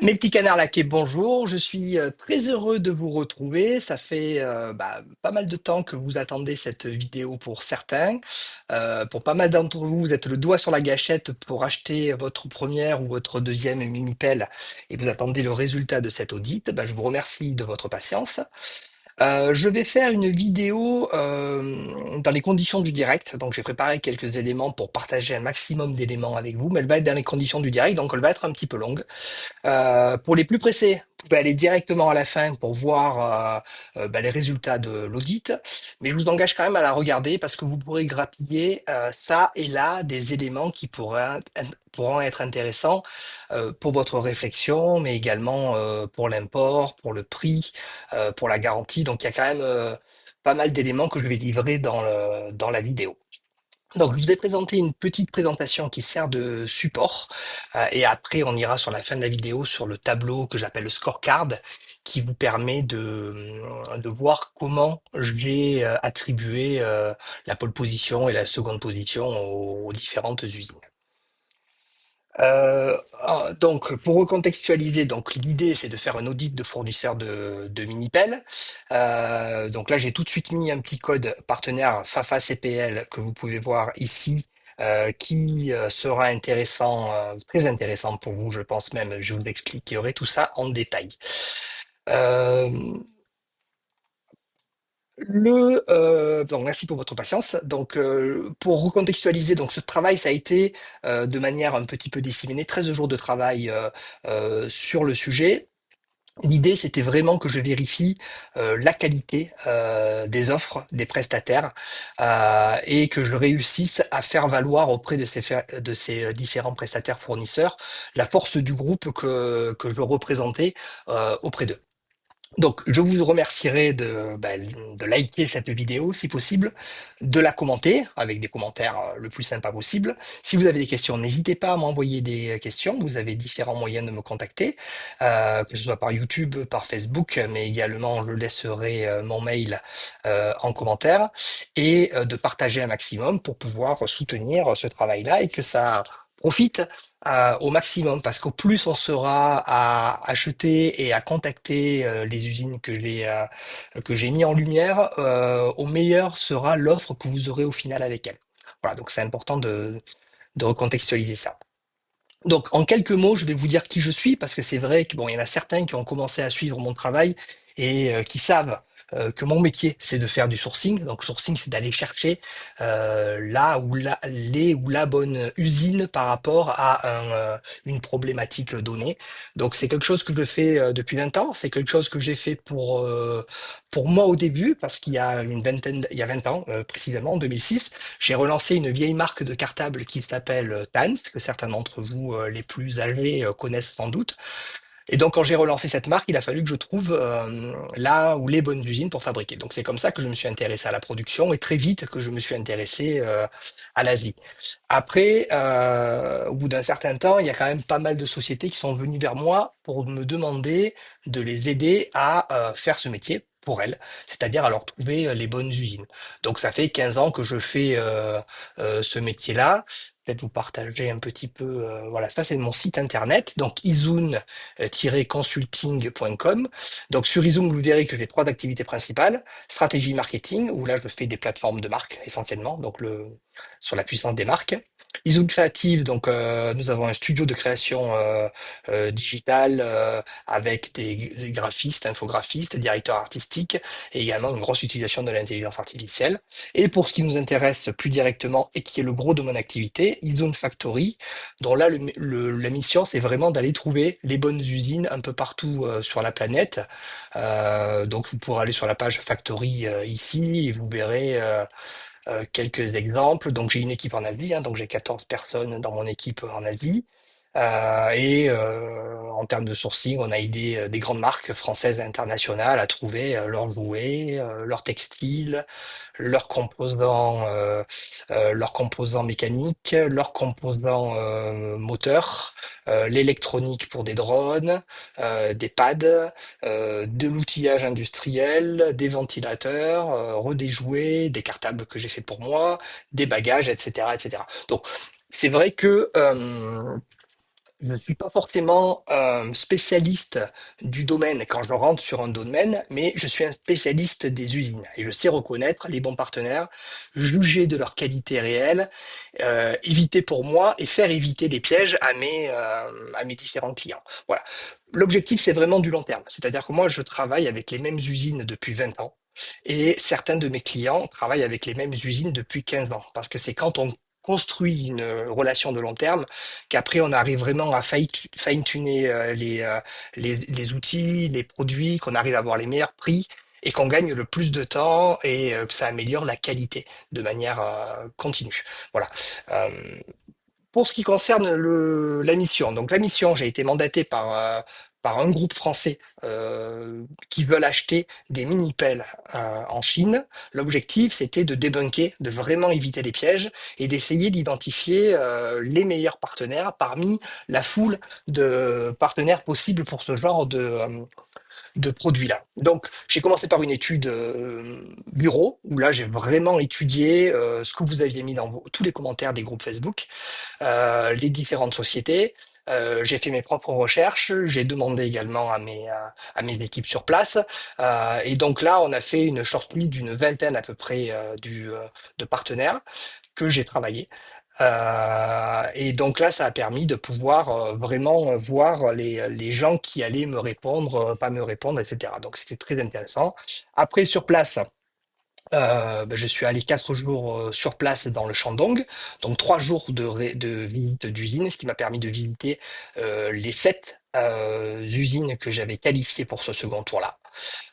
Mes petits canards laqués, bonjour. Je suis très heureux de vous retrouver. Ça fait pas mal de temps que vous attendez cette vidéo pour certains. Pour pas mal d'entre vous, vous êtes le doigt sur la gâchette pour acheter votre première ou votre deuxième mini-pelle et vous attendez le résultat de cet audit. Je vous remercie de votre patience. Je vais faire une vidéo dans les conditions du direct. Donc, j'ai préparé quelques éléments pour partager un maximum d'éléments avec vous, mais elle va être dans les conditions du direct, donc elle va être un petit peu longue. Pour les plus pressés, vous pouvez aller directement à la fin pour voir les résultats de l'audit, mais je vous engage quand même à la regarder parce que vous pourrez grappiller ça et là des éléments qui pourront être intéressants pour votre réflexion, mais également pour l'import, pour le prix, pour la garantie. Donc il y a quand même pas mal d'éléments que je vais livrer dans la vidéo. Donc, je vous ai présenté une petite présentation qui sert de support, et après, on ira sur la fin de la vidéo sur le tableau que j'appelle le scorecard, qui vous permet de voir comment j'ai attribué la pole position et la seconde position aux différentes usines. Donc, pour recontextualiser, donc l'idée c'est de faire un audit de fournisseur de Minipel. Donc là, j'ai tout de suite mis un petit code partenaire Fafa CPL que vous pouvez voir ici, qui sera intéressant, très intéressant pour vous, je pense même. Je vous expliquerai tout ça en détail. Euh, donc merci pour votre patience. Donc pour recontextualiser, donc ce travail, ça a été de manière un petit peu disséminée, 13 jours de travail sur le sujet. L'idée, c'était vraiment que je vérifie la qualité des offres des prestataires et que je réussisse à faire valoir auprès de ces différents prestataires fournisseurs la force du groupe que je représentais auprès d'eux. Donc, je vous remercierai de liker cette vidéo si possible, de la commenter avec des commentaires le plus sympa possible. Si vous avez des questions, n'hésitez pas à m'envoyer des questions. Vous avez différents moyens de me contacter, que ce soit par YouTube, par Facebook, mais également je laisserai mon mail en commentaire et de partager un maximum pour pouvoir soutenir ce travail-là et que ça profite au maximum, parce qu'au plus on sera à acheter et à contacter les usines que j'ai mis en lumière, au meilleur sera l'offre que vous aurez au final avec elles. Voilà, donc c'est important de recontextualiser ça. Donc, en quelques mots, je vais vous dire qui je suis, parce que c'est vrai que bon, il y en a certains qui ont commencé à suivre mon travail et qui savent que mon métier, c'est de faire du sourcing. Donc, sourcing, c'est d'aller chercher la bonne usine par rapport à une problématique donnée. Donc, c'est quelque chose que je fais depuis 20 ans. C'est quelque chose que j'ai fait pour moi au début, parce il y a 20 ans, précisément, en 2006. J'ai relancé une vieille marque de cartable qui s'appelle Tans, que certains d'entre vous, les plus âgés, connaissent sans doute. Et donc, quand j'ai relancé cette marque, il a fallu que je trouve là où les bonnes usines pour fabriquer. Donc, c'est comme ça que je me suis intéressé à la production et très vite que je me suis intéressé à l'Asie. Après, au bout d'un certain temps, il y a quand même pas mal de sociétés qui sont venues vers moi pour me demander de les aider à faire ce métier pour elles, c'est-à-dire à leur trouver les bonnes usines. Donc ça fait 15 ans que je fais ce métier-là. Peut-être vous partager un petit peu. Voilà, ça c'est mon site internet, donc izoon-consulting.com. Donc sur Izoom, vous verrez que j'ai trois activités principales. Stratégie marketing, où là je fais des plateformes de marque essentiellement, donc sur la puissance des marques. Izoom Creative, donc nous avons un studio de création digitale avec des graphistes, infographistes, directeurs artistiques et également une grosse utilisation de l'intelligence artificielle. Et pour ce qui nous intéresse plus directement et qui est le gros de mon activité, Izoom Factory, dont là la mission c'est vraiment d'aller trouver les bonnes usines un peu partout sur la planète. Donc vous pourrez aller sur la page Factory ici et vous verrez quelques exemples. Donc j'ai une équipe en Asie, hein, donc j'ai 14 personnes dans mon équipe en Asie. En termes de sourcing, on a aidé des grandes marques françaises et internationales à trouver leurs jouets, leurs textiles, leurs composants mécaniques, leurs composants moteurs, l'électronique pour des drones, des pads, de l'outillage industriel, des ventilateurs, des jouets, des cartables que j'ai fait pour moi, des bagages, etc., etc. Donc, c'est vrai que Je ne suis pas forcément un spécialiste du domaine quand je rentre sur un domaine, mais je suis un spécialiste des usines et je sais reconnaître les bons partenaires, juger de leur qualité réelle, éviter pour moi et faire éviter des pièges à mes différents clients. Voilà. L'objectif, c'est vraiment du long terme. C'est-à-dire que moi, je travaille avec les mêmes usines depuis 20 ans et certains de mes clients travaillent avec les mêmes usines depuis 15 ans parce que c'est quand on construit une relation de long terme qu'après on arrive vraiment à fine-tuner les outils, les produits, qu'on arrive à avoir les meilleurs prix et qu'on gagne le plus de temps et que ça améliore la qualité de manière continue. Voilà. Euh, pour ce qui concerne la mission, donc la mission, j'ai été mandaté par un groupe français qui veulent acheter des mini-pelles en Chine. L'objectif, c'était de débunker, de vraiment éviter les pièges et d'essayer d'identifier les meilleurs partenaires parmi la foule de partenaires possibles pour ce genre de produits-là. Donc, j'ai commencé par une étude bureau, où là, j'ai vraiment étudié ce que vous aviez mis dans tous les commentaires des groupes Facebook, les différentes sociétés. J'ai fait mes propres recherches, j'ai demandé également à mes équipes sur place. Et donc là, on a fait une shortlist d'une vingtaine à peu près de partenaires que j'ai travaillé. Et donc là, ça a permis de pouvoir vraiment voir les gens qui allaient me répondre, pas me répondre, etc. Donc c'était très intéressant. Après, sur place, je suis allé 4 jours sur place dans le Shandong, donc 3 jours de visite d'usine, ce qui m'a permis de visiter les 7 usines que j'avais qualifiées pour ce second tour-là.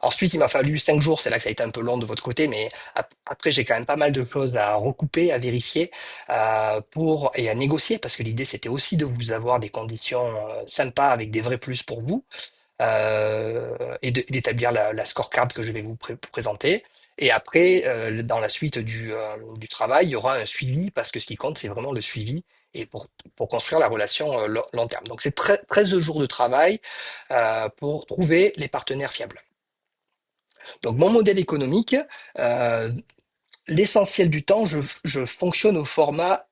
Ensuite, il m'a fallu 5 jours, c'est là que ça a été un peu long de votre côté, mais après, j'ai quand même pas mal de choses à recouper, à vérifier et à négocier, parce que l'idée, c'était aussi de vous avoir des conditions sympas avec des vrais plus pour vous et d'établir la scorecard que je vais vous présenter. Et après, dans la suite du travail, il y aura un suivi, parce que ce qui compte, c'est vraiment le suivi et pour construire la relation long terme. Donc, c'est 13 jours de travail pour trouver les partenaires fiables. Donc, mon modèle économique, euh, l'essentiel du temps, je fonctionne au format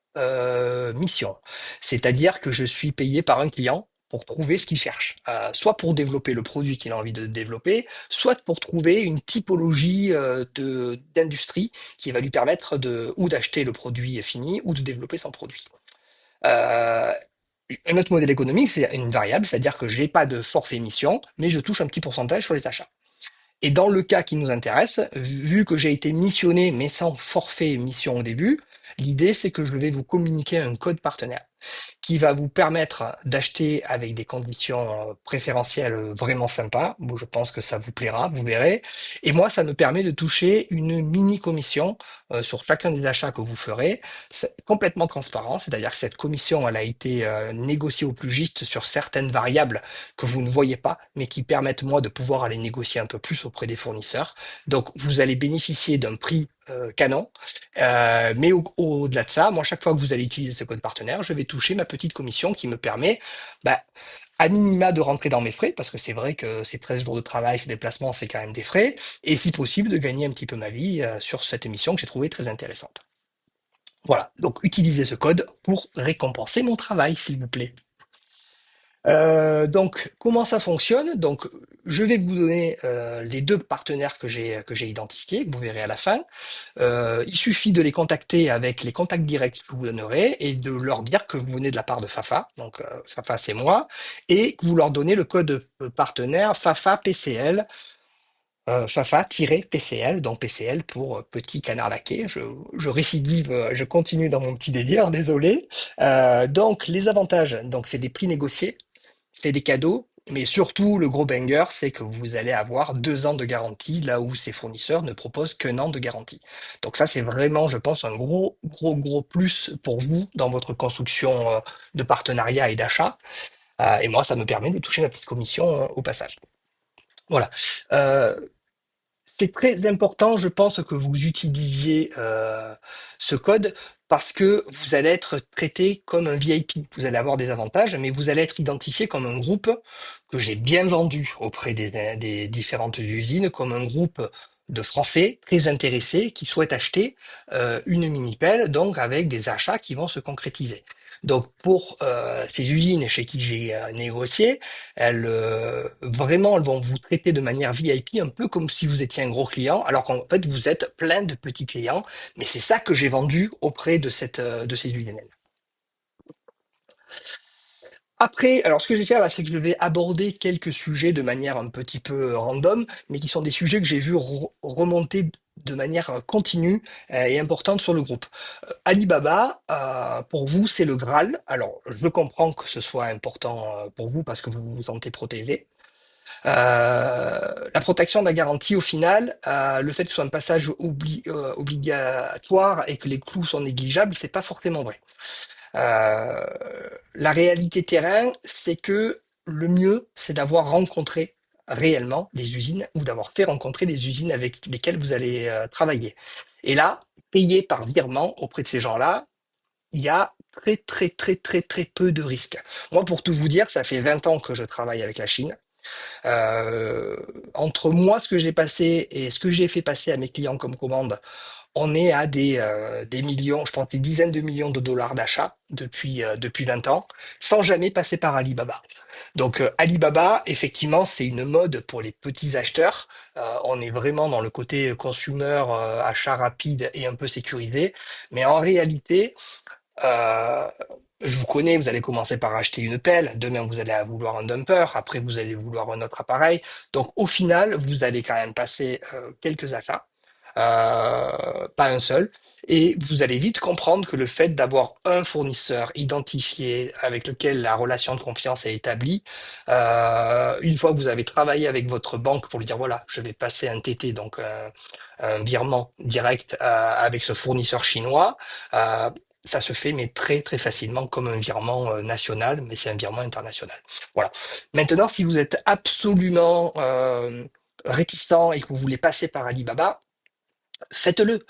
mission. C'est-à-dire que je suis payé par un client pour trouver ce qu'il cherche, soit pour développer le produit qu'il a envie de développer, soit pour trouver une typologie d'industrie qui va lui permettre ou d'acheter le produit fini ou de développer son produit. Euh, un autre modèle économique, c'est une variable, c'est-à-dire que je n'ai pas de forfait mission, mais je touche un petit pourcentage sur les achats. Et dans le cas qui nous intéresse, vu que j'ai été missionné, mais sans forfait mission au début, l'idée c'est que je vais vous communiquer un code partenaire qui va vous permettre d'acheter avec des conditions préférentielles vraiment sympas. Bon, je pense que ça vous plaira, vous verrez. Et moi, ça me permet de toucher une mini commission sur chacun des achats que vous ferez. C'est complètement transparent, c'est-à-dire que cette commission, elle a été négociée au plus juste sur certaines variables que vous ne voyez pas, mais qui permettent moi de pouvoir aller négocier un peu plus auprès des fournisseurs. Donc, vous allez bénéficier d'un prix canon. Mais au-delà de ça, moi, chaque fois que vous allez utiliser ce code partenaire, je vais toucher ma petite commission qui me permet, bah, à minima de rentrer dans mes frais, parce que c'est vrai que ces 13 jours de travail, ces déplacements, c'est quand même des frais, et si possible, de gagner un petit peu ma vie sur cette émission que j'ai trouvée très intéressante. Voilà, donc utilisez ce code pour récompenser mon travail, s'il vous plaît. Donc, comment ça fonctionne? Donc, je vais vous donner les 2 partenaires que j'ai identifiés, que vous verrez à la fin. Il suffit de les contacter avec les contacts directs que je vous donnerai et de leur dire que vous venez de la part de Fafa. Donc, Fafa, c'est moi, et que vous leur donnez le code partenaire Fafa PCL. Fafa-PCL, donc PCL pour petit canard laqué. Je récidive, je continue dans mon petit délire, désolé. Donc les avantages, donc c'est des prix négociés, c'est des cadeaux, mais surtout le gros banger, c'est que vous allez avoir 2 ans de garantie, là où ces fournisseurs ne proposent qu'un an de garantie. Donc ça, c'est vraiment, je pense, un gros, gros, gros plus pour vous dans votre construction de partenariat et d'achat. Et moi, ça me permet de toucher ma petite commission au passage. Voilà. Euh, c'est très important, je pense, que vous utilisiez ce code parce que vous allez être traité comme un VIP. Vous allez avoir des avantages, mais vous allez être identifié comme un groupe que j'ai bien vendu auprès des différentes usines, comme un groupe de Français très intéressés qui souhaitent acheter une mini-pelle, donc avec des achats qui vont se concrétiser. Donc pour ces usines chez qui j'ai négocié, vraiment elles vont vous traiter de manière VIP, un peu comme si vous étiez un gros client, alors qu'en fait vous êtes plein de petits clients. Mais c'est ça que j'ai vendu auprès de ces usines. Après, alors ce que je vais faire là, c'est que je vais aborder quelques sujets de manière un petit peu random, mais qui sont des sujets que j'ai vus remonter de manière continue et importante sur le groupe. Alibaba, pour vous, c'est le Graal. Alors, je comprends que ce soit important pour vous parce que vous vous sentez protégé. La protection de la garantie, au final, le fait que ce soit un passage obligatoire et que les coûts sont négligeables, c'est pas forcément vrai. Euh, la réalité terrain, c'est que le mieux, c'est d'avoir rencontré réellement des usines ou d'avoir fait rencontrer des usines avec lesquelles vous allez travailler. Et là, payer par virement auprès de ces gens-là, il y a très très très très très peu de risques. Moi, pour tout vous dire, ça fait 20 ans que je travaille avec la Chine. Euh, Entre moi, ce que j'ai passé et ce que j'ai fait passer à mes clients comme commande, on est à des millions, je pense des dizaines de millions de dollars d'achat depuis 20 ans, sans jamais passer par Alibaba. Donc Alibaba, effectivement, c'est une mode pour les petits acheteurs. On est vraiment dans le côté consumer, achat rapide et un peu sécurisé. Mais en réalité, euh, je vous connais, vous allez commencer par acheter une pelle, demain vous allez vouloir un dumper, après vous allez vouloir un autre appareil. Donc au final, vous allez quand même passer quelques achats, pas un seul, et vous allez vite comprendre que le fait d'avoir un fournisseur identifié avec lequel la relation de confiance est établie, une fois que vous avez travaillé avec votre banque pour lui dire voilà, je vais passer un TT, donc un virement direct avec ce fournisseur chinois. euh, Ça se fait, mais très très facilement comme un virement national, mais c'est un virement international. Voilà. Maintenant, si vous êtes absolument réticent et que vous voulez passer par Alibaba, faites-le.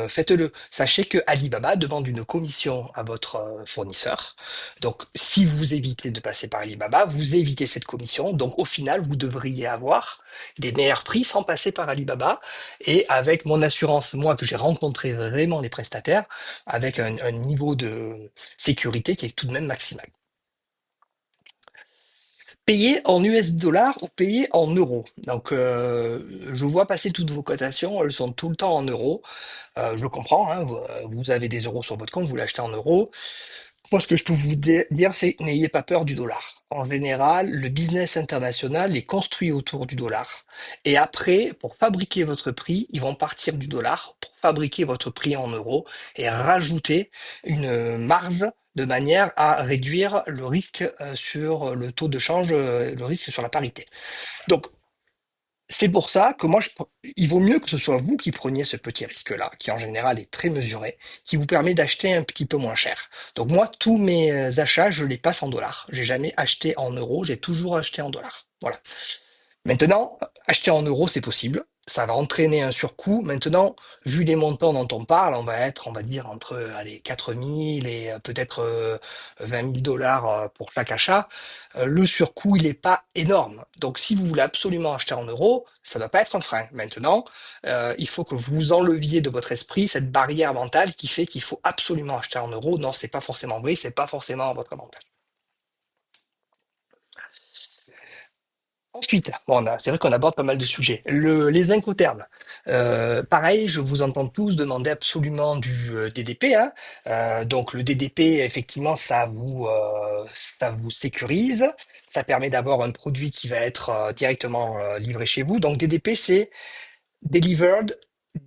Faites-le. Sachez que Alibaba demande une commission à votre fournisseur. Donc, si vous évitez de passer par Alibaba, vous évitez cette commission. Donc, au final, vous devriez avoir des meilleurs prix sans passer par Alibaba. Et avec mon assurance, moi, que j'ai rencontré vraiment les prestataires, avec un niveau de sécurité qui est tout de même maximal. Payer en US dollars ou payer en euros. Donc, je vois passer toutes vos cotations, elles sont tout le temps en euros. Je comprends, hein, vous avez des euros sur votre compte, vous l'achetez en euros. Moi, ce que je peux vous dire, c'est n'ayez pas peur du dollar. En général, le business international est construit autour du dollar. Et après, pour fabriquer votre prix, ils vont partir du dollar pour fabriquer votre prix en euros et rajouter une marge de manière à réduire le risque sur le taux de change, le risque sur la parité. Donc, c'est pour ça que il vaut mieux que ce soit vous qui preniez ce petit risque-là, qui en général est très mesuré, qui vous permet d'acheter un petit peu moins cher. Donc moi, tous mes achats, je les passe en dollars. J'ai jamais acheté en euros, j'ai toujours acheté en dollars. Voilà. Maintenant, acheter en euros, c'est possible. Ça va entraîner un surcoût. Maintenant, vu les montants dont on parle, on va être, on va dire, entre allez, 4 000 et peut-être 20 000 dollars pour chaque achat. Le surcoût, il n'est pas énorme. Donc, si vous voulez absolument acheter en euros, ça ne doit pas être un frein. Maintenant, il faut que vous enleviez de votre esprit cette barrière mentale qui fait qu'il faut absolument acheter en euros. Non, c'est pas forcément vrai, c'est pas forcément à votre avantage. Ensuite, bon, c'est vrai qu'on aborde pas mal de sujets. Les incoterms. Pareil, je vous entends tous demander absolument du DDP, hein. Donc le DDP, effectivement, ça vous sécurise. Ça permet d'avoir un produit qui va être directement livré chez vous. Donc DDP, c'est Delivered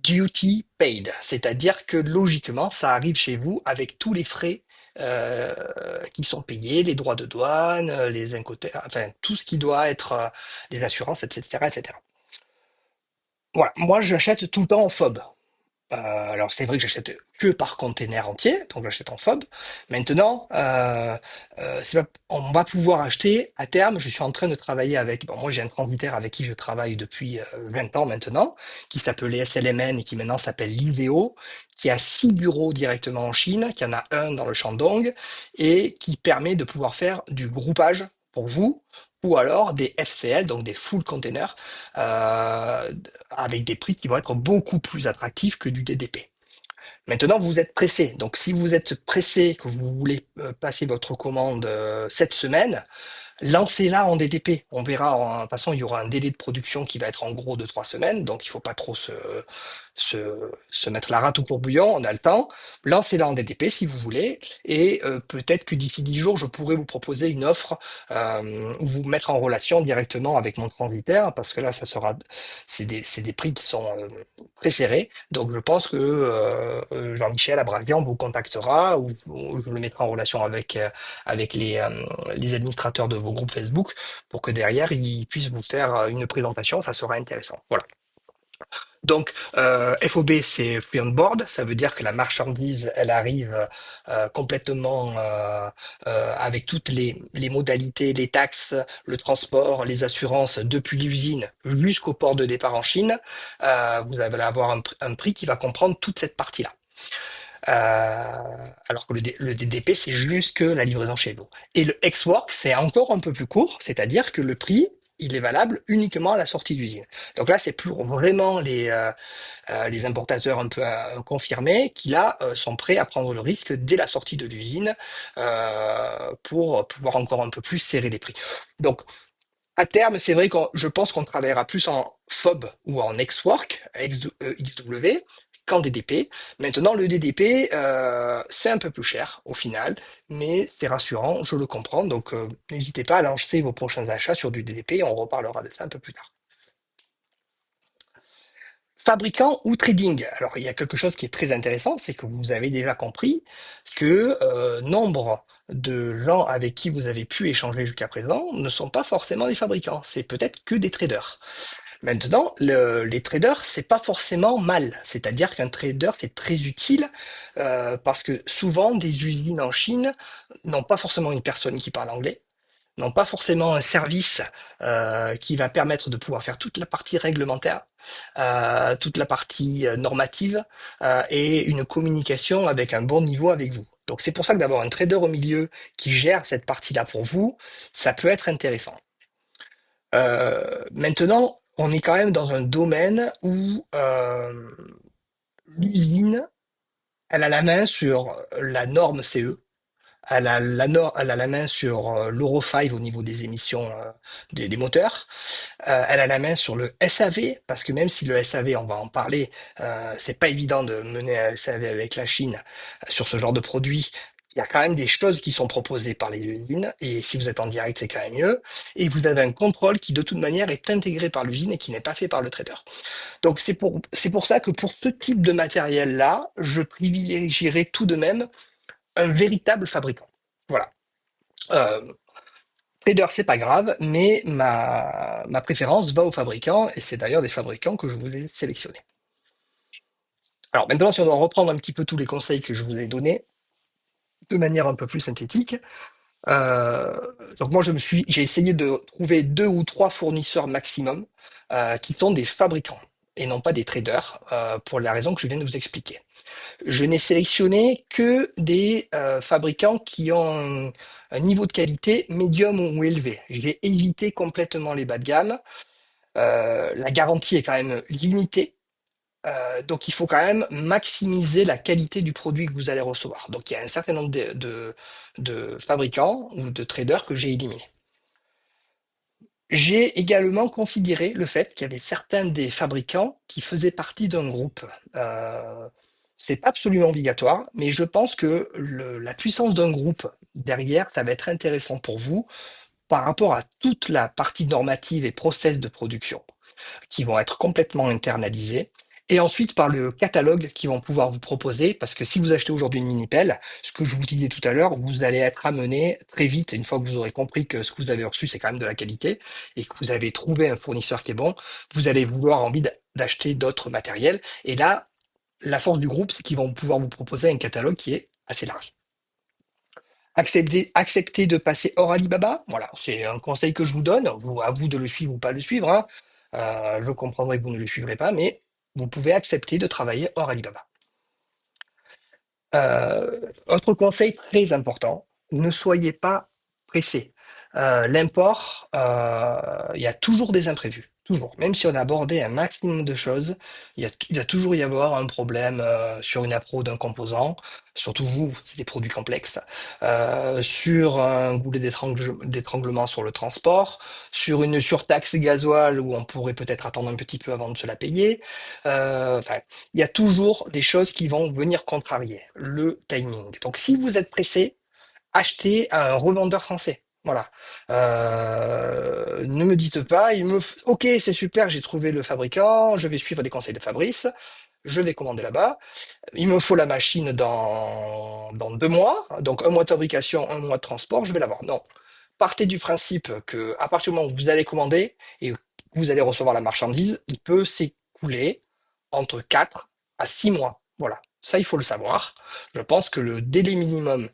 Duty Paid. C'est-à-dire que logiquement, ça arrive chez vous avec tous les frais euh, qui sont payés, les droits de douane, les incoterms, enfin tout ce qui doit être les assurances, etc., etc. Voilà, moi j'achète tout le temps en FOB. Alors c'est vrai que j'achète que par container entier, donc j'achète en FOB. Maintenant, on va pouvoir acheter à terme. Je suis en train de travailler avec. Bon, moi j'ai un transitaire avec qui je travaille depuis 20 ans maintenant, qui s'appelait SLMN et qui maintenant s'appelle Liseo, qui a 6 bureaux directement en Chine, qui en a un dans le Shandong et qui permet de pouvoir faire du groupage pour vous. Ou alors des FCL, donc des full containers, avec des prix qui vont être beaucoup plus attractifs que du DDP. Maintenant, vous êtes pressé. Donc, si vous êtes pressé, que vous voulez passer votre commande cette semaine, lancez-la en DDP. On verra, de toute façon, il y aura un délai de production qui va être en gros de 3 semaines, donc il faut pas trop se mettre la rate au courbouillon, on a le temps. Lancez-la en DDP si vous voulez, et peut-être que d'ici 10 jours, je pourrai vous proposer une offre ou vous mettre en relation directement avec mon transitaire, parce que là, c'est des prix qui sont très serrés. Donc je pense que Jean-Michel Abrazian vous contactera ou je le mettrai en relation avec les administrateurs de vos groupes Facebook pour que derrière, ils puissent vous faire une présentation. Ça sera intéressant. Voilà. Donc, FOB, c'est Free on Board. Ça veut dire que la marchandise, elle arrive complètement avec toutes les modalités, les taxes, le transport, les assurances depuis l'usine jusqu'au port de départ en Chine. Vous allez avoir un prix qui va comprendre toute cette partie-là. Alors que le DDP, c'est juste que la livraison chez vous. Et le X-Work, c'est encore un peu plus court, c'est-à-dire que le prix, il est valable uniquement à la sortie d'usine. Donc là, c'est pour vraiment les importateurs un peu confirmés qui là sont prêts à prendre le risque dès la sortie de l'usine pour pouvoir encore un peu plus serrer les prix. Donc à terme, c'est vrai que je pense qu'on travaillera plus en FOB ou en X-Work, XW, qu'en DDP. Maintenant, le DDP, c'est un peu plus cher au final, mais c'est rassurant, je le comprends. Donc, n'hésitez pas à lancer vos prochains achats sur du DDP et on reparlera de ça un peu plus tard. Fabricant ou trading? Alors, il y a quelque chose qui est très intéressant, c'est que vous avez déjà compris que nombre de gens avec qui vous avez pu échanger jusqu'à présent ne sont pas forcément des fabricants, c'est peut-être que des traders. Maintenant, les traders, c'est pas forcément mal. C'est-à-dire qu'un trader, c'est très utile parce que souvent, des usines en Chine n'ont pas forcément une personne qui parle anglais, n'ont pas forcément un service qui va permettre de pouvoir faire toute la partie réglementaire, toute la partie normative et une communication avec un bon niveau avec vous. Donc c'est pour ça que d'avoir un trader au milieu qui gère cette partie-là pour vous, ça peut être intéressant. Maintenant, on est quand même dans un domaine où l'usine, elle a la main sur la norme CE, elle a la main sur l'Euro 5 au niveau des émissions des moteurs. Elle a la main sur le SAV, parce que même si le SAV, on va en parler, c'est pas évident de mener un SAV avec la Chine sur ce genre de produit. Il y a quand même des choses qui sont proposées par les usines, et si vous êtes en direct, c'est quand même mieux. Et vous avez un contrôle qui, de toute manière, est intégré par l'usine et qui n'est pas fait par le trader. Donc, c'est pour ça que pour ce type de matériel-là, je privilégierais tout de même un véritable fabricant. Voilà. Euh, Trader, c'est pas grave, mais ma préférence va aux fabricants, et c'est d'ailleurs des fabricants que je vous ai sélectionnés. Alors maintenant, si on doit reprendre un petit peu tous les conseils que je vous ai donnés, de manière un peu plus synthétique, euh, donc moi j'ai essayé de trouver 2 ou 3 fournisseurs maximum qui sont des fabricants et non pas des traders, pour la raison que je viens de vous expliquer. Je n'ai sélectionné que des fabricants qui ont un niveau de qualité médium ou élevé. J'ai évité complètement les bas de gamme. La garantie est quand même limitée. Donc il faut quand même maximiser la qualité du produit que vous allez recevoir. Donc il y a un certain nombre de fabricants ou de traders que j'ai éliminés. J'ai également considéré le fait qu'il y avait certains des fabricants qui faisaient partie d'un groupe. C'est pas absolument obligatoire, mais je pense que la puissance d'un groupe derrière, ça va être intéressant pour vous par rapport à toute la partie normative et process de production qui vont être complètement internalisés. Et ensuite par le catalogue qu'ils vont pouvoir vous proposer, parce que si vous achetez aujourd'hui une mini-pelle, ce que je vous disais tout à l'heure, vous allez être amené très vite, une fois que vous aurez compris que ce que vous avez reçu, c'est quand même de la qualité, et que vous avez trouvé un fournisseur qui est bon, vous allez vouloir envie d'acheter d'autres matériels. Et là, la force du groupe, c'est qu'ils vont pouvoir vous proposer un catalogue qui est assez large. Accepter de passer hors Alibaba, voilà, c'est un conseil que je vous donne. À vous de le suivre ou pas le suivre, hein. Je comprendrai que vous ne le suivrez pas, mais vous pouvez accepter de travailler hors Alibaba. Autre conseil très important, ne soyez pas pressé. L'import, il y a toujours des imprévus. Toujours. Même si on a abordé un maximum de choses, il va toujours y avoir un problème sur une appro d'un composant. Surtout vous, c'est des produits complexes. Sur un goulet d'étranglement sur le transport, sur une surtaxe gasoil où on pourrait peut-être attendre un petit peu avant de se la payer. Enfin, il y a toujours des choses qui vont venir contrarier le timing. Donc si vous êtes pressé, acheter à un revendeur français. Voilà. Ne me dites pas, ok, c'est super, j'ai trouvé le fabricant, je vais suivre les conseils de Fabrice, je vais commander là-bas. Il me faut la machine dans 2 mois, donc un mois de fabrication, un mois de transport, je vais l'avoir. Non. Partez du principe que à partir du moment où vous allez commander et que vous allez recevoir la marchandise, il peut s'écouler entre 4 à 6 mois. Voilà. Ça, il faut le savoir. Je pense que le délai minimum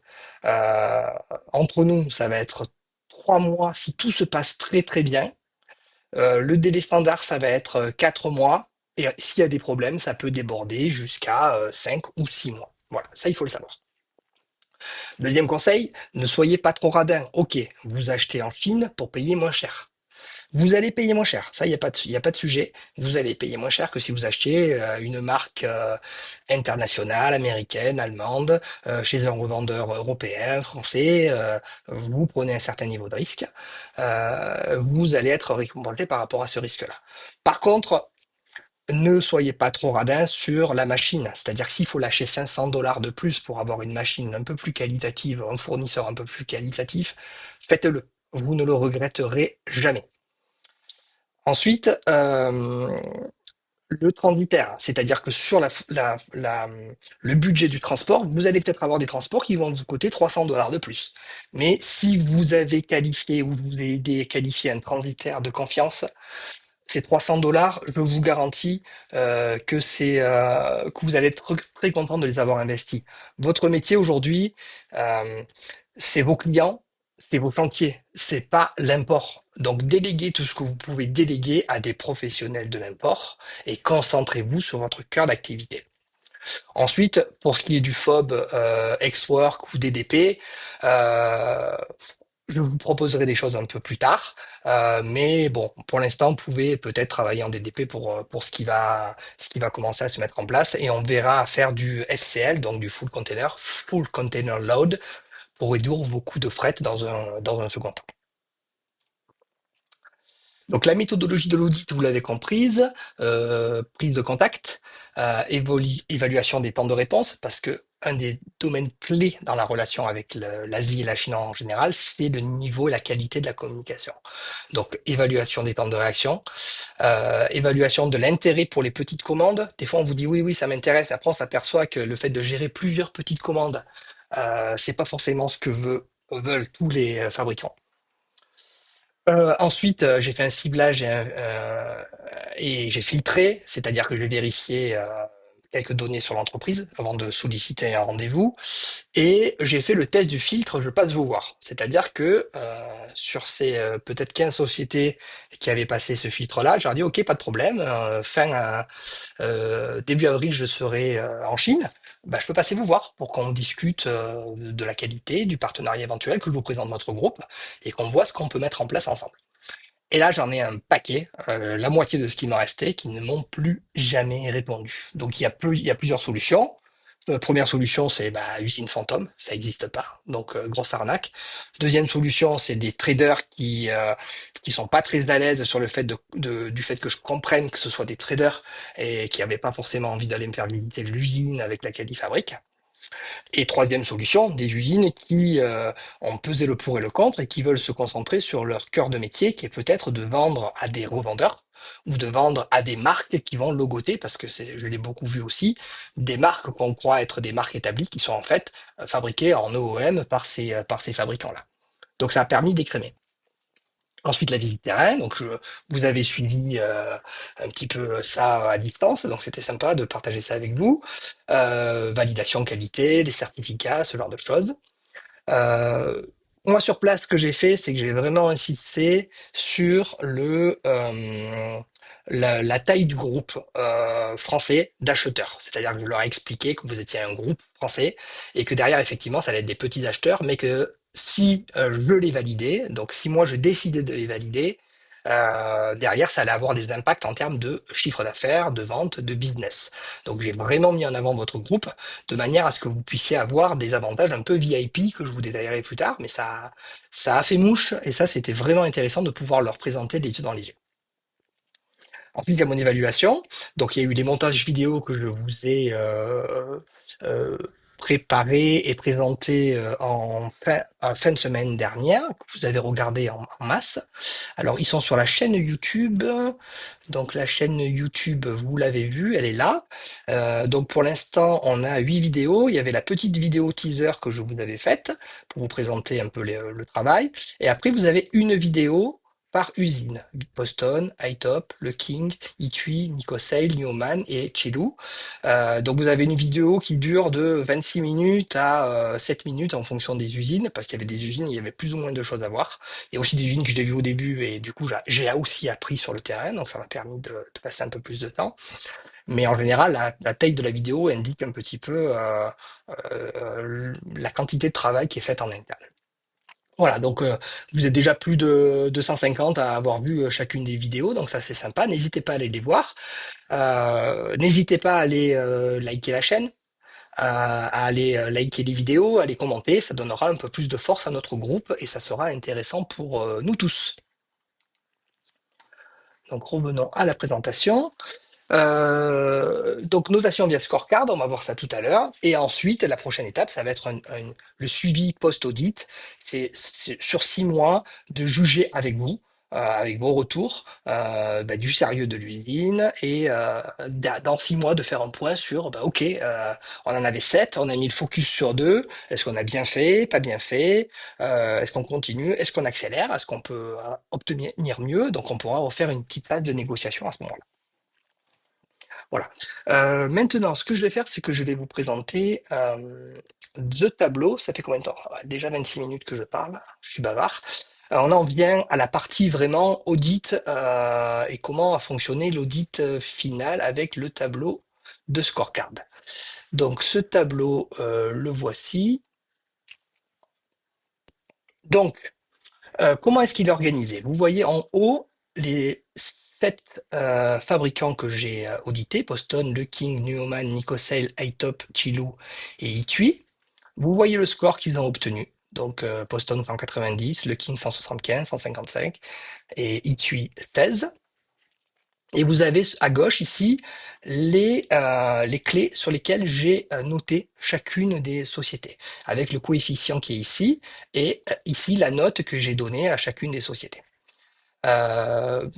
euh, entre nous, ça va être 3 mois si tout se passe très très bien. Le délai standard, ça va être 4 mois. Et s'il y a des problèmes, ça peut déborder jusqu'à 5 ou 6 mois. Voilà, ça, il faut le savoir. Deuxième conseil, ne soyez pas trop radin. Ok, vous achetez en Chine pour payer moins cher. Vous allez payer moins cher, ça, il y a pas de sujet. Vous allez payer moins cher que si vous achetiez une marque internationale, américaine, allemande, chez un revendeur européen, français. Vous prenez un certain niveau de risque. Vous allez être récompensé par rapport à ce risque-là. Par contre, ne soyez pas trop radin sur la machine. C'est-à-dire que s'il faut lâcher 500 dollars de plus pour avoir une machine un peu plus qualitative, un fournisseur un peu plus qualitatif, faites-le. Vous ne le regretterez jamais. Ensuite, le transitaire, c'est-à-dire que sur le budget du transport, vous allez peut-être avoir des transports qui vont vous coûter 300 dollars de plus. Mais si vous avez qualifié ou vous avez qualifié un transitaire de confiance, ces 300 dollars, je vous garantis que vous allez être très content de les avoir investis. Votre métier aujourd'hui, euh, c'est vos clients, c'est vos chantiers, c'est pas l'import. Donc déléguez tout ce que vous pouvez déléguer à des professionnels de l'import et concentrez-vous sur votre cœur d'activité. Ensuite, pour ce qui est du FOB, Ex-Work ou DDP, je vous proposerai des choses un peu plus tard, mais bon, pour l'instant, vous pouvez peut-être travailler en DDP pour ce qui va commencer à se mettre en place et on verra faire du FCL, donc du Full Container Load, pour réduire vos coûts de fret dans un second temps. Donc la méthodologie de l'audit, vous l'avez comprise, prise de contact, évaluation des temps de réponse, parce que un des domaines clés dans la relation avec l'Asie et la Chine en général, c'est le niveau et la qualité de la communication. Donc évaluation des temps de réaction, évaluation de l'intérêt pour les petites commandes. Des fois on vous dit oui, oui, ça m'intéresse, après on s'aperçoit que le fait de gérer plusieurs petites commandes, c'est pas forcément ce que veulent tous les fabricants. Ensuite, j'ai fait un ciblage et j'ai filtré, c'est-à-dire que j'ai vérifié quelques données sur l'entreprise avant de solliciter un rendez-vous. Et j'ai fait le test du filtre, je passe vous voir. C'est-à-dire que sur ces peut-être 15 sociétés qui avaient passé ce filtre-là, j'ai dit OK, pas de problème. Début avril, je serai en Chine. Bah, je peux passer vous voir pour qu'on discute de la qualité, du partenariat éventuel, que je vous présente notre groupe et qu'on voit ce qu'on peut mettre en place ensemble. Et là, j'en ai un paquet, la moitié de ce qui m'en restait, qui ne m'ont plus jamais répondu. Donc, il y a plusieurs solutions. Première solution, c'est bah, usine fantôme, ça n'existe pas, donc grosse arnaque. Deuxième solution, c'est des traders qui sont pas très à l'aise sur le fait du fait que je comprenne que ce soit des traders et qui n'avaient pas forcément envie d'aller me faire visiter l'usine avec laquelle ils fabriquent. Et troisième solution, des usines qui ont pesé le pour et le contre et qui veulent se concentrer sur leur cœur de métier, qui est peut-être de vendre à des revendeurs ou de vendre à des marques qui vont logoter, parce que je l'ai beaucoup vu aussi, des marques qu'on croit être des marques établies qui sont en fait fabriquées en OEM par ces fabricants-là. Donc ça a permis d'écrémer. Ensuite, la visite terrain. Vous avez suivi un petit peu ça à distance, donc c'était sympa de partager ça avec vous. Validation qualité, les certificats, ce genre de choses. Euh, Moi, sur place, ce que j'ai fait, c'est que j'ai vraiment insisté sur la taille du groupe français d'acheteurs. C'est-à-dire que je leur ai expliqué que vous étiez un groupe français et que derrière, effectivement, ça allait être des petits acheteurs, mais que si je les validais, donc si moi je décidais de les valider, derrière, ça allait avoir des impacts en termes de chiffre d'affaires, de vente, de business. Donc j'ai vraiment mis en avant votre groupe de manière à ce que vous puissiez avoir des avantages un peu VIP que je vous détaillerai plus tard, mais ça a fait mouche et ça, c'était vraiment intéressant de pouvoir leur présenter les yeux dans les yeux. Ensuite, il y a mon évaluation. Donc, il y a eu les montages vidéo que je vous ai euh, préparés et présentés en fin de semaine dernière, que vous avez regardé en masse. Alors, ils sont sur la chaîne YouTube. Donc, la chaîne YouTube, vous l'avez vue, elle est là. Donc, pour l'instant, on a 8 vidéos. Il y avait la petite vidéo teaser que je vous avais faite pour vous présenter un peu le travail. Et après, vous avez une vidéo par usine. Boston, iTop, Le King, Itui, Nicosail, Newman et Chilou. Donc vous avez une vidéo qui dure de 26 minutes à 7 minutes en fonction des usines, parce qu'il y avait des usines, il y avait plus ou moins de choses à voir. Il y a aussi des usines que je l'ai vues au début et du coup j'ai aussi appris sur le terrain, donc ça m'a permis de passer un peu plus de temps. Mais en général, la taille de la vidéo indique un petit peu la quantité de travail qui est faite en interne. Voilà, donc vous êtes déjà plus de 250 à avoir vu chacune des vidéos, donc ça c'est sympa. N'hésitez pas à aller les voir. N'hésitez pas à aller liker la chaîne, à aller liker les vidéos, à les commenter. Ça donnera un peu plus de force à notre groupe et ça sera intéressant pour nous tous. Donc revenons à la présentation. Donc notation via scorecard, on va voir ça tout à l'heure. Et ensuite, la prochaine étape, ça va être le suivi post-audit. C'est sur 6 mois de juger avec vous, avec vos retours, du sérieux de l'usine et dans 6 mois de faire un point sur, OK, on en avait 7, on a mis le focus sur 2. Est-ce qu'on a bien fait, pas bien fait? Est-ce qu'on continue? Est-ce qu'on accélère? Est-ce qu'on peut obtenir mieux? Donc on pourra refaire une petite phase de négociation à ce moment-là. Voilà. Maintenant, ce que je vais faire, c'est que je vais vous présenter The Tableau. Ça fait combien de temps? Déjà 26 minutes que je parle, je suis bavard. On en vient à la partie vraiment audit et comment a fonctionné l'audit final avec le tableau de scorecard. Donc ce tableau, le voici. Donc, comment est-ce qu'il est organisé? Vous voyez en haut les 7 fabricants que j'ai audités, Boston, Le King, Neumann, Nicosail, iTop, Chilou et Itui. Vous voyez le score qu'ils ont obtenu. Donc Boston 190, Le King 175, 155 et Itui 16. Et vous avez à gauche ici les clés sur lesquelles j'ai noté chacune des sociétés, avec le coefficient qui est ici, et ici la note que j'ai donnée à chacune des sociétés.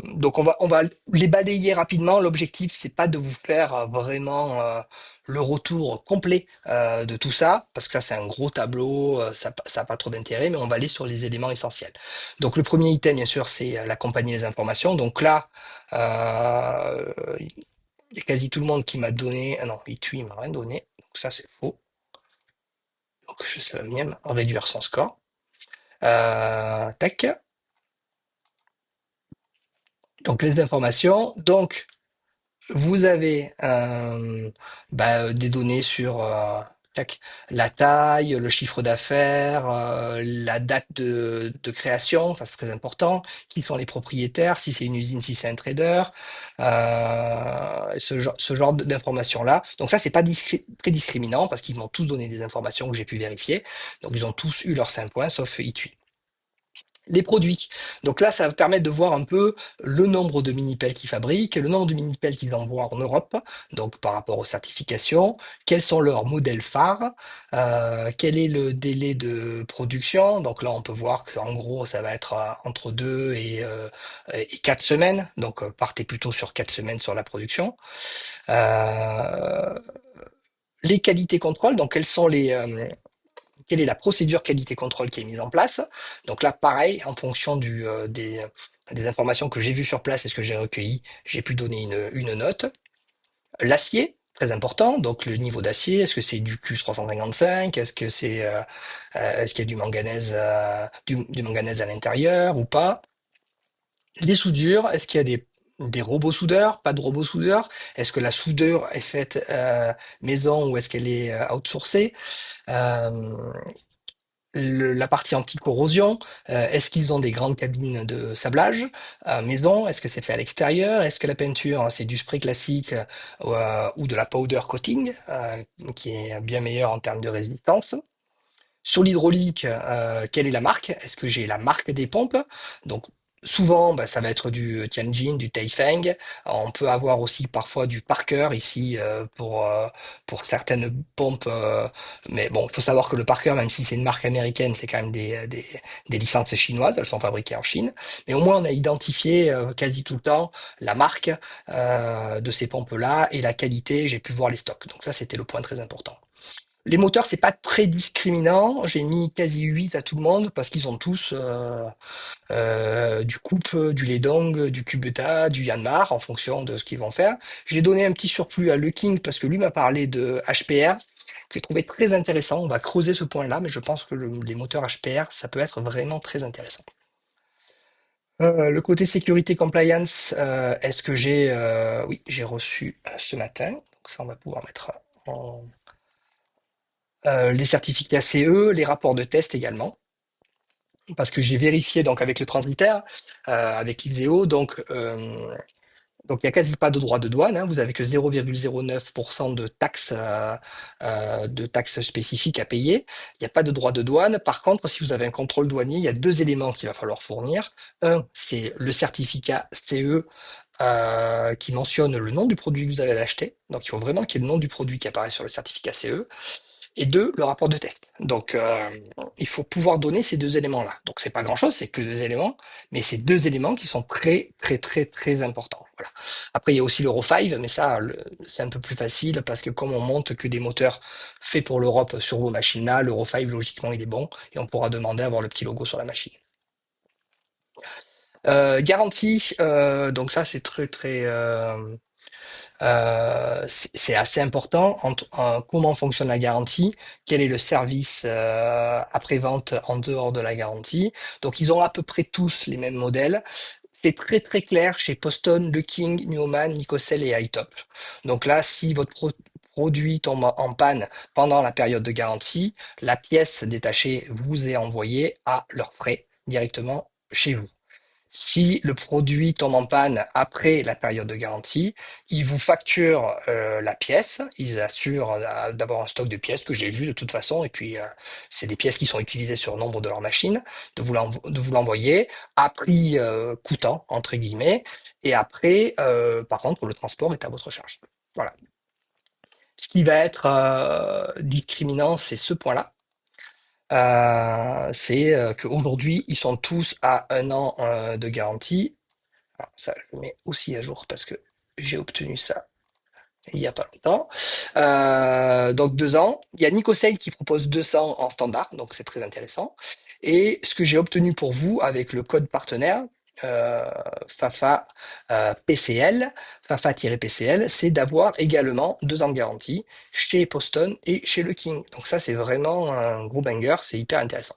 Donc on va les balayer rapidement. L'objectif, c'est pas de vous faire vraiment le retour complet de tout ça, parce que ça c'est un gros tableau, ça n'a pas trop d'intérêt, mais on va aller sur les éléments essentiels. Donc le premier item, bien sûr, c'est la compagnie des informations. Donc là, il y a quasi tout le monde qui m'a donné. Ah non, Itui m'a rien donné, donc ça c'est faux. Donc je sais même réduire son score. Tac. Donc les informations. Donc vous avez des données sur tac, la taille, le chiffre d'affaires, la date de création, ça c'est très important, qui sont les propriétaires, si c'est une usine, si c'est un trader, ce genre d'informations-là. Donc ça, c'est pas très discriminant parce qu'ils m'ont tous donné des informations que j'ai pu vérifier. Donc ils ont tous eu leurs 5 points, sauf Itui. Les produits. Donc là, ça va permettre de voir un peu le nombre de mini-pelles qu'ils fabriquent, le nombre de mini-pelles qu'ils envoient en Europe, donc par rapport aux certifications, quels sont leurs modèles phares, quel est le délai de production. Donc là, on peut voir que en gros, ça va être entre 2 et 4 semaines. Donc partez plutôt sur 4 semaines sur la production. Euh, les qualités contrôle, donc quelle est la procédure qualité contrôle qui est mise en place. Donc là, pareil, en fonction des informations que j'ai vues sur place et ce que j'ai recueilli, j'ai pu donner une note. L'acier, très important, donc le niveau d'acier, est-ce que c'est du Q355, est-ce qu'il y a du manganèse à l'intérieur ou pas? Les soudures, est-ce qu'il y a des robots soudeurs, pas de robots soudeurs? Est-ce que la soudure est faite maison ou est-ce qu'elle est outsourcée? Euh, La partie anti-corrosion, est-ce qu'ils ont des grandes cabines de sablage à maison? Est-ce que c'est fait à l'extérieur? Est-ce que la peinture, c'est du spray classique ou de la powder coating, qui est bien meilleur en termes de résistance? Sur l'hydraulique, quelle est la marque? Est-ce que j'ai la marque des pompes? Donc souvent, bah, ça va être du Tianjin, du Taifeng. On peut avoir aussi parfois du Parker ici pour certaines pompes. Mais bon, il faut savoir que le Parker, même si c'est une marque américaine, c'est quand même des licences chinoises. Elles sont fabriquées en Chine. Mais au moins, on a identifié quasi tout le temps la marque de ces pompes-là et la qualité. J'ai pu voir les stocks. Donc ça, c'était le point très important. Les moteurs, c'est pas très discriminant. J'ai mis quasi 8 à tout le monde parce qu'ils ont tous du Coupe, du Ledong, du Kubota, du Yanmar en fonction de ce qu'ils vont faire. J'ai donné un petit surplus à Le King parce que lui m'a parlé de HPR que j'ai trouvé très intéressant. On va creuser ce point-là, mais je pense que les moteurs HPR, ça peut être vraiment très intéressant. Le côté sécurité compliance, est-ce que oui, j'ai reçu ce matin. Donc ça, on va pouvoir mettre en les certificats CE, les rapports de test également, parce que j'ai vérifié donc avec le transitaire, avec l'ISEO, donc il n'y a quasi pas de droit de douane, hein, vous avez que 0,09% de taxes spécifiques à payer. Il n'y a pas de droit de douane. Par contre, si vous avez un contrôle douanier, il y a deux éléments qu'il va falloir fournir. Un, c'est le certificat CE qui mentionne le nom du produit que vous avez acheté. Donc il faut vraiment qu'il y ait le nom du produit qui apparaît sur le certificat CE. Et deux, le rapport de test. Donc, il faut pouvoir donner ces deux éléments-là. Donc, c'est pas grand-chose, c'est que deux éléments, mais c'est deux éléments qui sont très, très, très, très importants. Voilà. Après, il y a aussi l'Euro 5, mais ça, c'est un peu plus facile parce que comme on monte que des moteurs faits pour l'Europe sur vos machines-là, l'Euro 5, logiquement, il est bon et on pourra demander à avoir le petit logo sur la machine. Garantie, donc ça, c'est très, très, c'est assez important. Comment fonctionne la garantie? Quel est le service après-vente en dehors de la garantie? Donc, ils ont à peu près tous les mêmes modèles. C'est très très clair chez Poston, Le King, Newman, Nicocel et iTop. Donc là, si votre produit tombe en panne pendant la période de garantie, la pièce détachée vous est envoyée à leurs frais directement chez vous. Si le produit tombe en panne après la période de garantie, ils vous facturent la pièce, ils assurent d'avoir un stock de pièces que j'ai vu de toute façon, et puis c'est des pièces qui sont utilisées sur nombre de leurs machines, de vous l'envoyer à prix coûtant, entre guillemets, et après, par contre, le transport est à votre charge. Voilà. Ce qui va être discriminant, c'est ce point-là. C'est qu'aujourd'hui, ils sont tous à un an de garantie. Alors ça, je le mets aussi à jour parce que j'ai obtenu ça il n'y a pas longtemps. Donc 2 ans. Il y a Nicosale qui propose 200 en standard, donc c'est très intéressant. Et ce que j'ai obtenu pour vous avec le code partenaire, euh, FAFA PCL, FAFA-PCL, c'est d'avoir également 2 ans de garantie chez Poston et chez Le King. Donc ça, c'est vraiment un gros banger, c'est hyper intéressant.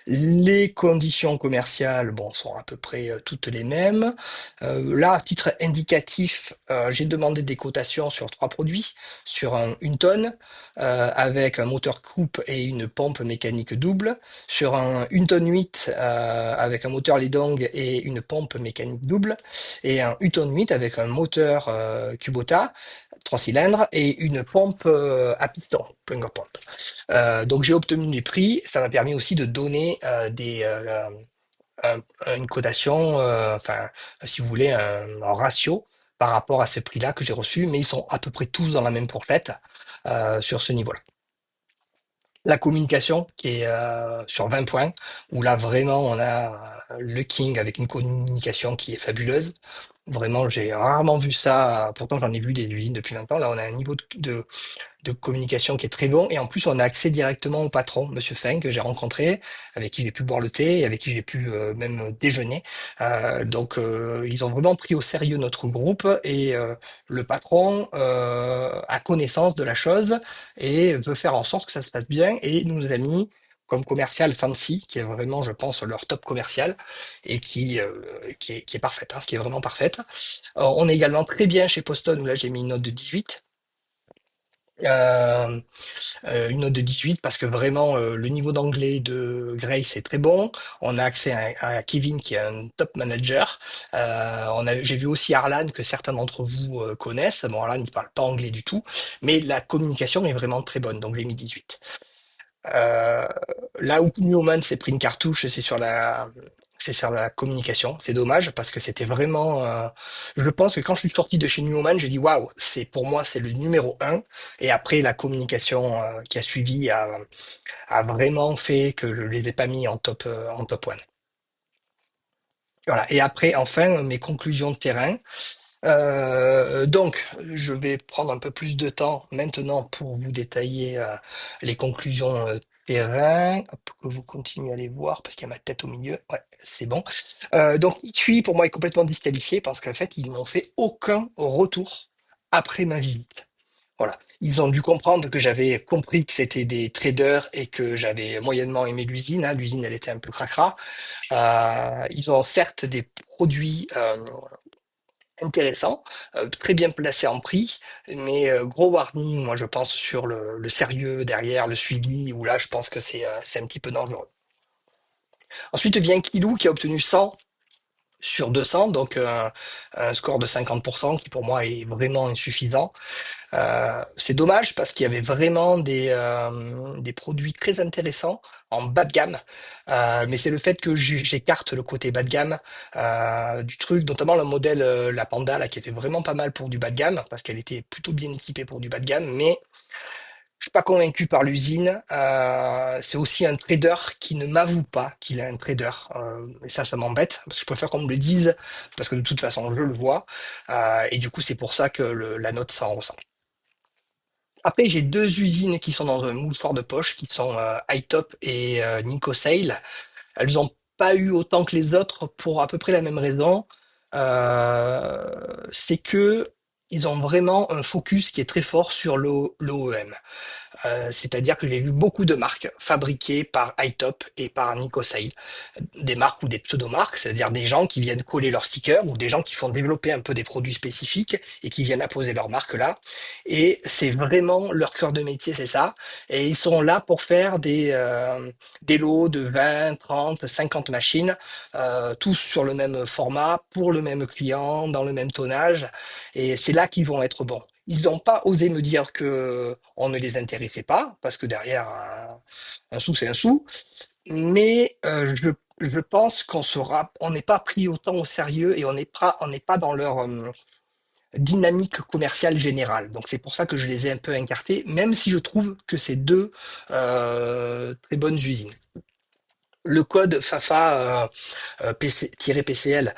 Les conditions commerciales, bon, sont à peu près toutes les mêmes. Là, à titre indicatif, j'ai demandé des cotations sur 3 produits, sur une tonne, avec un moteur coupe et une pompe mécanique double, sur une tonne 8 avec un moteur Lidong et une pompe mécanique double, et un 1 tonne 8 avec un moteur Kubota, 3 cylindres, et une pompe à piston, Plunger Pump. Donc j'ai obtenu des prix, ça m'a permis aussi de donner une cotation, enfin, si vous voulez, un ratio par rapport à ces prix-là que j'ai reçus, mais ils sont à peu près tous dans la même fourchette sur ce niveau-là. La communication qui est sur 20 points, où là vraiment on a le King avec une communication qui est fabuleuse. Vraiment, j'ai rarement vu ça. Pourtant, j'en ai vu des usines depuis 20 ans. Là, on a un niveau de communication qui est très bon. Et en plus, on a accès directement au patron, Monsieur Feng, que j'ai rencontré, avec qui j'ai pu boire le thé et avec qui j'ai pu même déjeuner. Donc, ils ont vraiment pris au sérieux notre groupe et le patron a connaissance de la chose et veut faire en sorte que ça se passe bien. Et il nous a mis comme commercial Fancy, qui est vraiment, je pense, leur top commercial et qui est parfaite, hein, qui est vraiment parfaite. On est également très bien chez Poston, où là j'ai mis une note de 18. Euh, une note de 18 parce que vraiment le niveau d'anglais de Grace est très bon. On a accès à Kevin qui est un top manager. J'ai vu aussi Arlan que certains d'entre vous connaissent. Bon, Arlan il parle pas anglais du tout, mais la communication est vraiment très bonne, donc j'ai mis 18. Euh, Là où Newman s'est pris une cartouche, c'est sur la communication. C'est dommage parce que c'était vraiment. Je pense que quand je suis sorti de chez Newman, j'ai dit waouh, c'est pour moi c'est le numéro un. Et après la communication qui a suivi a vraiment fait que je les ai pas mis en top one. Voilà. Et après enfin mes conclusions de terrain. Donc, je vais prendre un peu plus de temps maintenant pour vous détailler les conclusions terrain, hop, que vous continuez à les voir parce qu'il y a ma tête au milieu. Ouais, c'est bon. Donc, Itui, pour moi, est complètement disqualifié parce qu'en fait, ils n'ont fait aucun retour après ma visite. Voilà. Ils ont dû comprendre que j'avais compris que c'était des traders et que j'avais moyennement aimé l'usine, hein. L'usine, elle était un peu cracra. Ils ont certes des produits intéressant, très bien placé en prix, mais gros warning, moi je pense sur le sérieux derrière, le suivi, où là je pense que c'est un petit peu dangereux. Ensuite vient Kilou qui a obtenu 100 sur 200, donc un score de 50% qui pour moi est vraiment insuffisant. C'est dommage parce qu'il y avait vraiment des produits très intéressants en bas de gamme. Mais c'est le fait que j'écarte le côté bas de gamme du truc, notamment le modèle la Panda là, qui était vraiment pas mal pour du bas de gamme parce qu'elle était plutôt bien équipée pour du bas de gamme. Mais je suis pas convaincu par l'usine. C'est aussi un trader qui ne m'avoue pas qu'il est un trader. Et ça m'embête parce que je préfère qu'on me le dise parce que de toute façon je le vois. Et du coup c'est pour ça que la note s'en ressent. Après, j'ai deux usines qui sont dans un moule fort de poche, qui sont iTop et Nicosail. Elles n'ont pas eu autant que les autres pour à peu près la même raison. Euh, c'est que ils ont vraiment un focus qui est très fort sur l'OEM. C'est-à-dire que j'ai vu beaucoup de marques fabriquées par iTop et par Nicosail. Des marques ou des pseudo-marques, c'est-à-dire des gens qui viennent coller leurs stickers ou des gens qui font développer un peu des produits spécifiques et qui viennent apposer leur marque là. Et c'est vraiment leur cœur de métier, c'est ça. Et ils sont là pour faire des lots de 20, 30, 50 machines, tous sur le même format, pour le même client, dans le même tonnage. Et c'est là qu'ils vont être bons. Ils n'ont pas osé me dire que on ne les intéressait pas, parce que derrière, un sou, c'est un sou. Mais je pense on n'est pas pris autant au sérieux et on n'est pas dans leur dynamique commerciale générale. Donc c'est pour ça que je les ai un peu incartés, même si je trouve que c'est deux très bonnes usines. Le code FAFA PC-PCL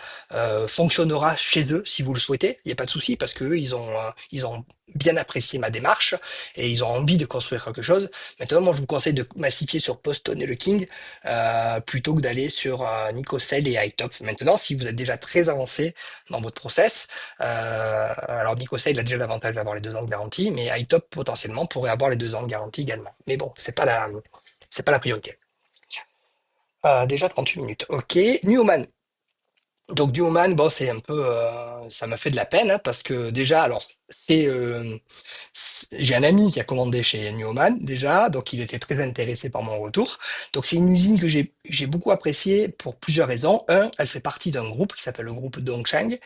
fonctionnera chez eux si vous le souhaitez. Il n'y a pas de souci parce que eux, ils ont bien apprécié ma démarche et ils ont envie de construire quelque chose. Maintenant, moi, je vous conseille de massifier sur Poston et le King plutôt que d'aller sur Nicocell et iTop. Maintenant, si vous êtes déjà très avancé dans votre process, alors Nicocell a déjà l'avantage d'avoir les 2 ans de garantie, mais iTop potentiellement pourrait avoir les 2 ans de garantie également. Mais bon, c'est pas la priorité. Déjà 38 minutes. Ok. Newman. Donc Newman, bon, c'est un peu, ça m'a fait de la peine hein, parce que déjà, alors, j'ai un ami qui a commandé chez Newman déjà, donc il était très intéressé par mon retour. Donc c'est une usine que j'ai beaucoup appréciée pour plusieurs raisons. Un, elle fait partie d'un groupe qui s'appelle le groupe Dongcheng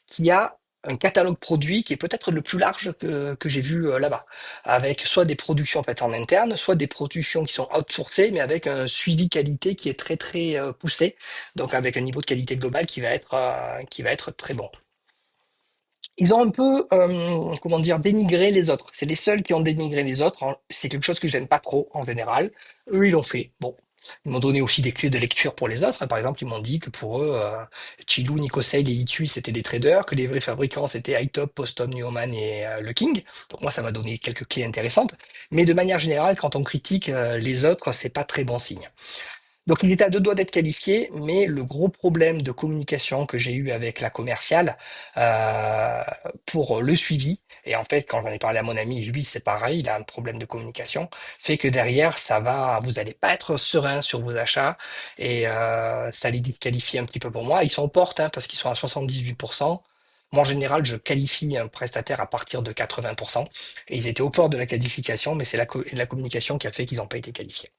qui a un catalogue produit qui est peut-être le plus large que j'ai vu là-bas, avec soit des productions faites en interne, soit des productions qui sont outsourcées, mais avec un suivi qualité qui est très très poussé, donc avec un niveau de qualité global qui va être très bon. Ils ont un peu, comment dire, dénigré les autres. C'est les seuls qui ont dénigré les autres. C'est quelque chose que je n'aime pas trop en général. Eux, ils l'ont fait. Bon. Ils m'ont donné aussi des clés de lecture pour les autres. Par exemple, ils m'ont dit que pour eux, Chilou, Nicosail et Itui, c'était des traders, que les vrais fabricants, c'était iTop, Postom, Newman et le King. Donc moi, ça m'a donné quelques clés intéressantes. Mais de manière générale, quand on critique les autres, c'est pas très bon signe. Donc ils étaient à 2 doigts d'être qualifiés, mais le gros problème de communication que j'ai eu avec la commerciale euh, pour le suivi, et en fait quand j'en ai parlé à mon ami, lui c'est pareil, il a un problème de communication, fait que derrière vous allez pas être serein sur vos achats et ça les disqualifie un petit peu pour moi. Ils sont aux portes hein, parce qu'ils sont à 78%. Moi, en général, je qualifie un prestataire à partir de 80%. Et ils étaient au port de la qualification, mais c'est la communication qui a fait qu'ils n'ont pas été qualifiés.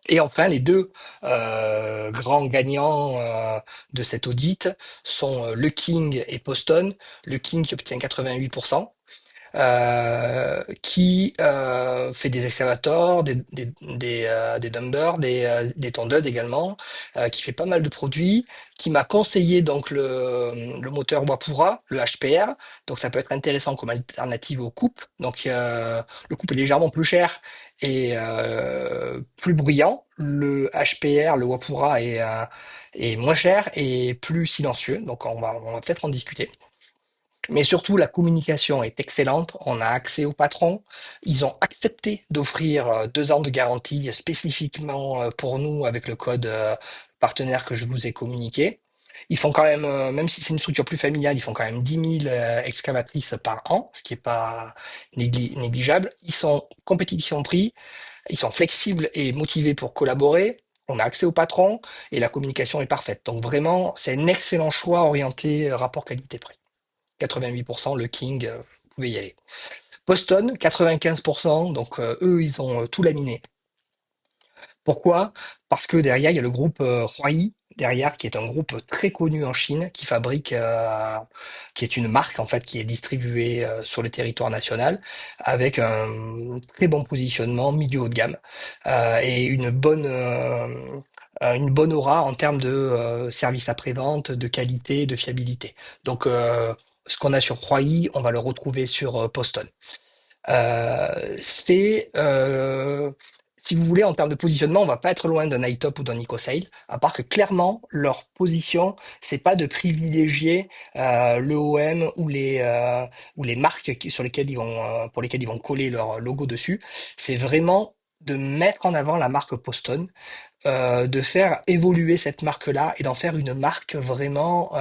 Et enfin, les deux grands gagnants de cet audit sont le King et Poston. Le King qui obtient 88%, qui fait des excavators, des dumpers, des tondeuses également, qui fait pas mal de produits, qui m'a conseillé donc le moteur Wapura, le HPR. Donc ça peut être intéressant comme alternative au coupe. Donc le coupe est légèrement plus cher et plus bruyant. Le HPR, le Wapura est moins cher et plus silencieux. Donc on va peut-être en discuter. Mais surtout, la communication est excellente. On a accès au patron. Ils ont accepté d'offrir 2 ans de garantie spécifiquement pour nous avec le code partenaire que je vous ai communiqué. Ils font quand même, même si c'est une structure plus familiale, ils font quand même 10 000 excavatrices par an, ce qui n'est pas négligeable. Ils sont compétitifs en prix, ils sont flexibles et motivés pour collaborer. On a accès au patron et la communication est parfaite. Donc vraiment, c'est un excellent choix orienté rapport qualité-prix. 88%, le King, vous pouvez y aller. Boston, 95%, donc eux, ils ont tout laminé. Pourquoi? Parce que derrière, il y a le groupe Huai, derrière, qui est un groupe très connu en Chine, qui fabrique, qui est une marque en fait, qui est distribuée sur le territoire national, avec un très bon positionnement, milieu haut de gamme, et une bonne aura en termes de service après-vente, de qualité, de fiabilité. Donc, ce qu'on a sur Huai, on va le retrouver sur Poston. C'est, si vous voulez, en termes de positionnement, on va pas être loin d'un iTop ou d'un EcoSail, à part que clairement, leur position, c'est pas de privilégier le OM ou les marques sur lesquelles pour lesquelles ils vont coller leur logo dessus. C'est vraiment de mettre en avant la marque Poston, de faire évoluer cette marque-là et d'en faire une marque vraiment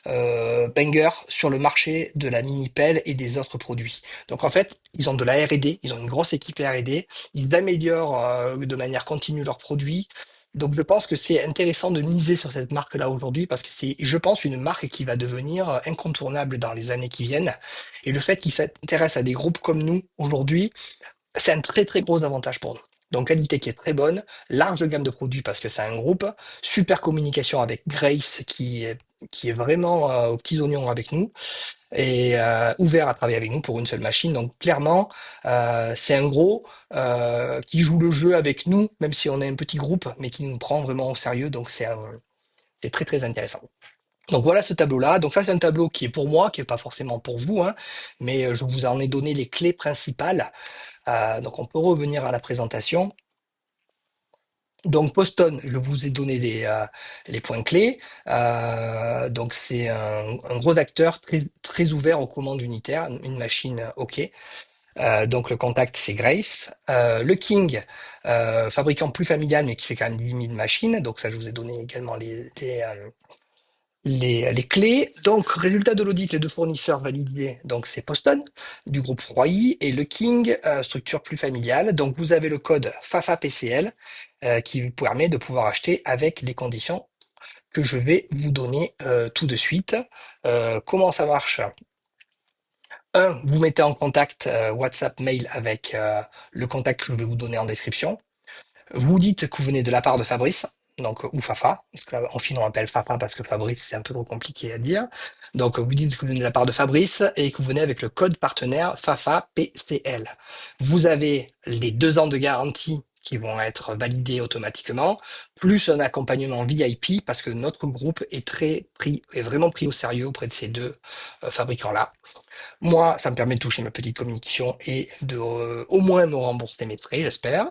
banger sur le marché de la mini-pelle et des autres produits. Donc en fait, ils ont de la R&D, ils ont une grosse équipe R&D, ils améliorent de manière continue leurs produits. Donc je pense que c'est intéressant de miser sur cette marque-là aujourd'hui parce que c'est, je pense, une marque qui va devenir incontournable dans les années qui viennent. Et le fait qu'ils s'intéressent à des groupes comme nous aujourd'hui, c'est un très très gros avantage pour nous. Donc qualité qui est très bonne, large gamme de produits parce que c'est un groupe, super communication avec Grace qui est vraiment aux petits oignons avec nous et ouvert à travailler avec nous pour une seule machine. Donc clairement, c'est un gros qui joue le jeu avec nous, même si on est un petit groupe, mais qui nous prend vraiment au sérieux. Donc c'est très très intéressant. Donc voilà ce tableau-là. Donc ça c'est un tableau qui est pour moi, qui est pas forcément pour vous, hein, mais je vous en ai donné les clés principales. Donc on peut revenir à la présentation. Donc Poston, je vous ai donné les points clés. Donc c'est un gros acteur très, très ouvert aux commandes unitaires, une machine OK. Donc le contact c'est Grace. Le King, fabricant plus familial mais qui fait quand même 10 000 machines. Donc ça je vous ai donné également les clés. Donc, résultat de l'audit, les deux fournisseurs validés, donc c'est Poston du groupe Roy et le King, structure plus familiale. Donc, vous avez le code FAFA-PCL qui vous permet de pouvoir acheter avec les conditions que je vais vous donner tout de suite. Comment ça marche? Un, vous mettez en contact WhatsApp, mail avec le contact que je vais vous donner en description. Vous dites que vous venez de la part de Fabrice, donc ou Fafa, parce qu'en Chine on appelle Fafa parce que Fabrice c'est un peu trop compliqué à dire. Donc vous dites que vous venez de la part de Fabrice et que vous venez avec le code partenaire Fafa PCL. Vous avez les 2 ans de garantie qui vont être validés automatiquement, plus un accompagnement VIP parce que notre groupe est vraiment pris au sérieux auprès de ces deux fabricants-là. Moi, ça me permet de toucher ma petite commission et de au moins me rembourser mes frais, j'espère.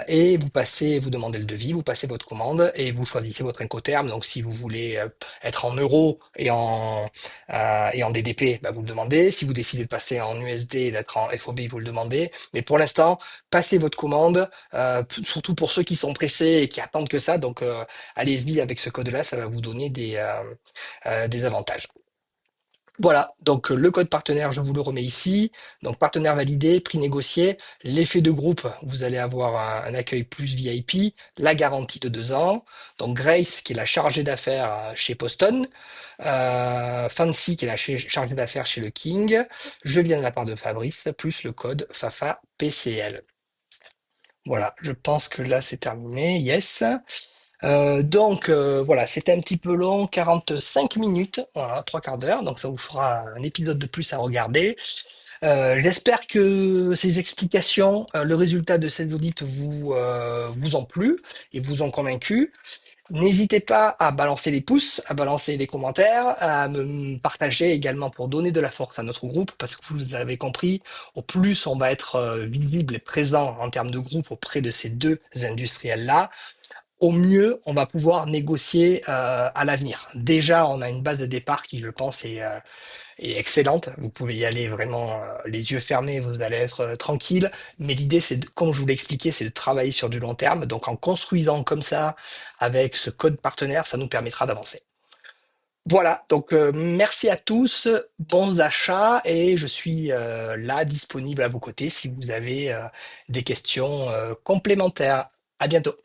Et vous demandez le devis, vous passez votre commande et vous choisissez votre Incoterm. Donc, si vous voulez être en euros et en DDP, bah, vous le demandez. Si vous décidez de passer en USD et d'être en FOB, vous le demandez. Mais pour l'instant, passez votre commande, surtout pour ceux qui sont pressés et qui attendent que ça. Donc, allez-y avec ce code-là, ça va vous donner des avantages. Voilà, donc le code partenaire, je vous le remets ici. Donc partenaire validé, prix négocié, l'effet de groupe, vous allez avoir un accueil plus VIP, la garantie de 2 ans. Donc Grace, qui est la chargée d'affaires chez Poston, Fancy, qui est la chargée d'affaires chez le King. Je viens de la part de Fabrice, plus le code FAFA PCL. Voilà, je pense que là c'est terminé. Yes. Donc voilà, c'était un petit peu long, 45 minutes, voilà, trois quarts d'heure, donc ça vous fera un épisode de plus à regarder. J'espère que ces explications, le résultat de cette audit vous ont plu et vous ont convaincu. N'hésitez pas à balancer les pouces, à balancer les commentaires, à me partager également pour donner de la force à notre groupe, parce que vous avez compris, au plus on va être visible et présent en termes de groupe auprès de ces deux industriels-là, au mieux, on va pouvoir négocier à l'avenir. Déjà, on a une base de départ qui, je pense, est excellente. Vous pouvez y aller vraiment les yeux fermés, vous allez être tranquille. Mais l'idée, comme je vous l'ai expliqué, c'est de travailler sur du long terme. Donc, en construisant comme ça, avec ce code partenaire, ça nous permettra d'avancer. Voilà, donc merci à tous, bons achats et je suis là disponible à vos côtés si vous avez des questions complémentaires. À bientôt.